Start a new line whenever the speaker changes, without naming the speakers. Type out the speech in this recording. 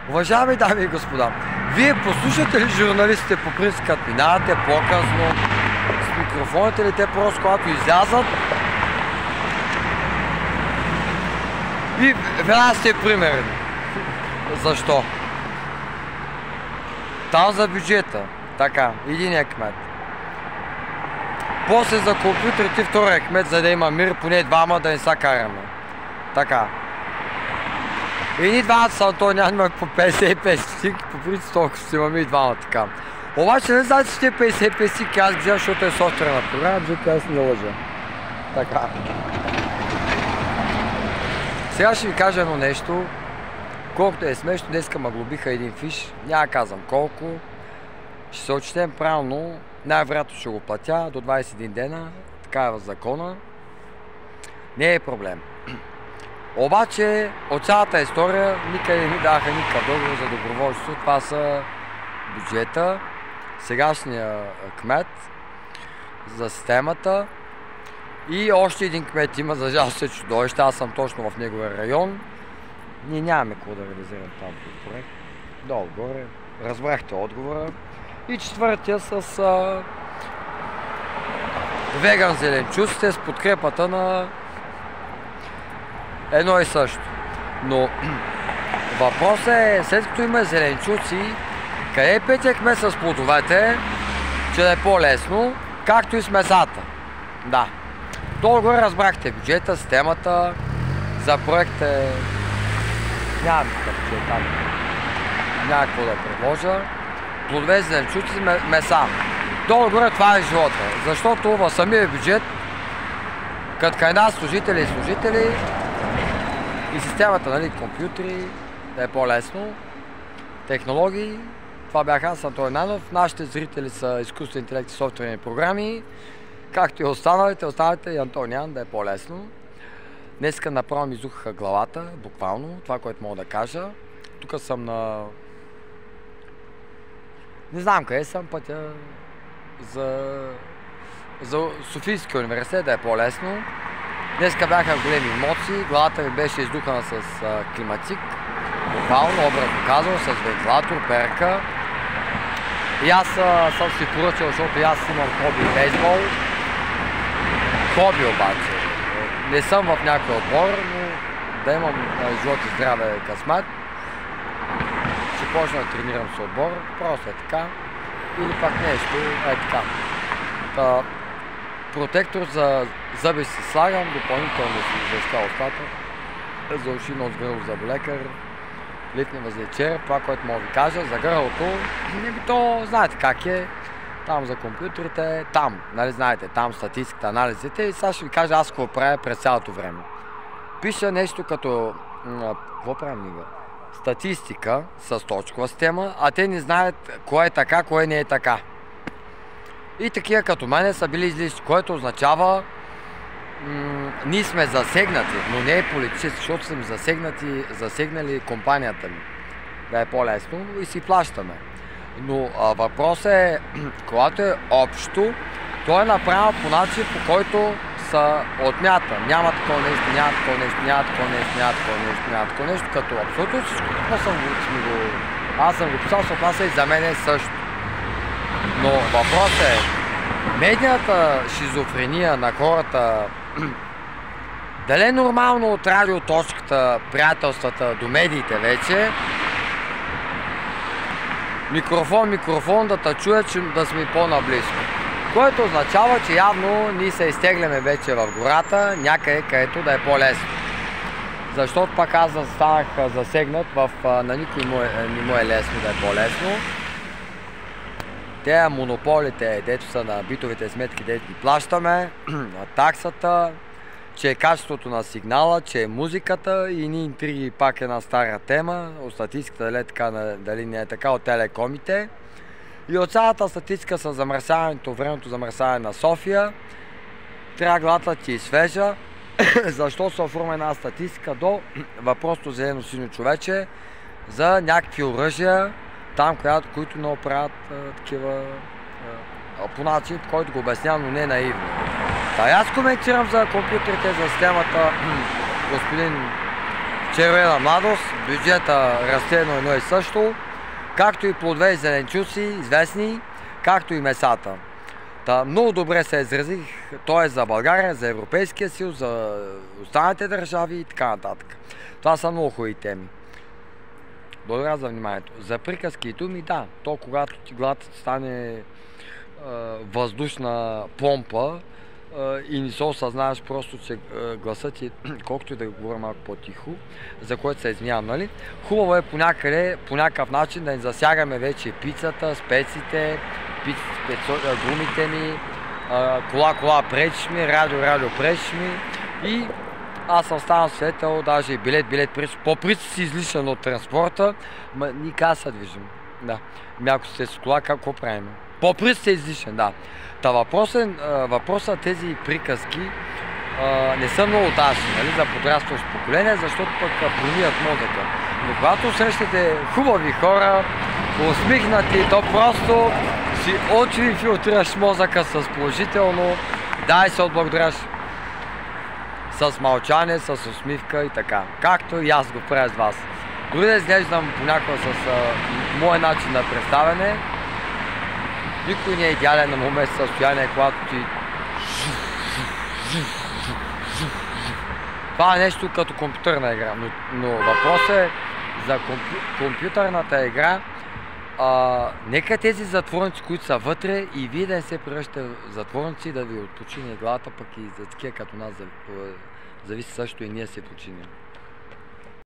Уважаеми дами и господа, вие послушате ли журналистите по принцип, като минавате по-късно с микрофоните ли, те просто когато излязат и веднага сте примерни. Защо? Там за бюджета. Така, единия кмет. После за компютрите втория кмет, за да има мир, поне двама да не са караме. Така. Едни двамата са Антониан, има по 55 стик, по принцип толкова си имаме и двама така. Обаче не знаете, че 55 стик аз ги взема, защото е софтуерна програма, защото аз не лъжа. Така. Сега ще ви кажа едно нещо. Колкото е смешно, днеска ме глобиха един фиш, няма казвам колко. Ще се отчетем правилно, най-вероятно ще го платя до 21 дена, така е в закона. Не е проблем. Обаче от цялата история никъде не даха никакъв договор за доброволчество. Това са бюджета, сегашния кмет, за системата и още един кмет има, за жалост е чудовище, аз съм точно в неговия район. Ние нямаме какво да реализираме там проект. Долу-горе. Разбрахте отговора. И четвъртия с веган зеленчуците с подкрепата на едно и също. Но въпросът е, след като има зеленчуци, къде е петия кмет с плодовете, че да е по-лесно, както и с месата. Да. Долу-горе разбрахте бюджета, системата, за проект е... Нямам такъв бюджет там. Няма какво да предложа. Плодове, зеленчуци, меса. Долу-горе това е живота. Защото в самия бюджет, като кайна служители и служители, и системата, нали, компютри, да е по-лесно, технологии, това бях аз, Антони Нанов. Нашите зрители са изкуствен интелект и софтуерни програми, както и останалите и Антониан, да е по-лесно. Днеска направо ми изухаха главата, буквално, това, което мога да кажа. Тук съм на... Не знам къде съм, пътя за Софийския университет, да е по-лесно. Днеска бяха големи емоции, главата ми беше издухана с климатик, буквално, образно казано, с вентилатор, перка. И аз съм си поръчал, защото и аз имам хоби бейсбол. Хоби обаче. Не съм в някой отбор, но да имам живот и здраве късмет. Ще почна да тренирам с отбор, просто е така. Или пак нещо, е така. Протектор за зъби си слагам, допълнително си защита устата, за уши, нос, гърло, зъболекар, литни възлечер, това, което мога да ви кажа, за гърлото, то знаете как е, там за компютрите, там, нали знаете, там статистиката, анализите и сега ще ви кажа аз какво правя през цялото време. Пиша нещо като, какво правим нига? Статистика с точкова система, а те не знаят кое е така, кое не е така. И такива като мене са били излишни, което означава ние сме засегнати, но не е политически, защото сме засегнали компанията ми. Да е по-лесно и си плащаме. Но въпросът е, когато е общо, то е направено по начин, по който са отмята. Няма такова нещо, няма такова нещо, няма такова нещо, няма такова нещо, няма такова нещо, като абсолютно всичко, аз съм го писал, се отнася и за мен е също. Но въпросът е, медийната шизофрения на хората, дали е нормално от радиоточката, приятелствата до медиите вече, микрофон да те чуя, че да сме по-наблизко. Което означава, че явно ние се изтегляме вече в гората, някъде където да е по-лесно. Защото пак аз станах засегнат, на никой не му е лесно да е по-лесно. Те монополите, дето са на битовите сметки, дето ги плащаме, на таксата, че е качеството на сигнала, че е музиката и ни интриги, пак една стара тема, от статистиката дали не е така, от телекомите. И от цялата статистика с замърсяването, времето замърсяване на София, трябва главата ти свежа, защо се оформя една статистика до въпросто зелено-синьо човече за някакви оръжия, там, които много правят такива по начин, по който го обяснявам, но не наивно. Аз коментирам за компютрите, за системата, господин червена младост, бюджета расте на едно и също, както и плодове и зеленчуци, известни, както и месата. Много добре се изразих, т.е. за България, за Европейския съюз, за останалите държави и така нататък. Това са много хубави теми. Благодаря за вниманието. За приказки и думи, да, то когато главата стане въздушна помпа и не се осъзнаваш просто, че гласът ти, колкото и да говоря малко по-тихо, за което се извинявам, нали? Хубаво е понякъде, по някакъв начин да не засягаме вече пицата, специте, гумите ми, кола пречиш ми, радио пречиш ми и аз съм станал свидетел, даже и билет пречиш. По принцип си излишен от транспорта, ни как се движим. Да. Ако сте с кола, какво правим? По принцип се излишен, да. Та въпросът тези приказки не са много ташни, нали, за подрастващо поколение, защото пък промият мозъка. Но когато срещате хубави хора, усмихнати, то просто си очи филтрираш мозъка с положително, дай се отблагодаряш с мълчание, с усмивка и така. Както и аз го правя с вас. Дори да изглеждам понякога с мой начин на представяне, никой не е идеален на момент състояние, когато ти... Това е нещо като компютърна игра, но въпросът е за компютърната игра. Нека тези затворници, които са вътре и вие да не се превръщате в затворници, да ви отпочине главата, пък и за такива като нас зависи също и ние се починем.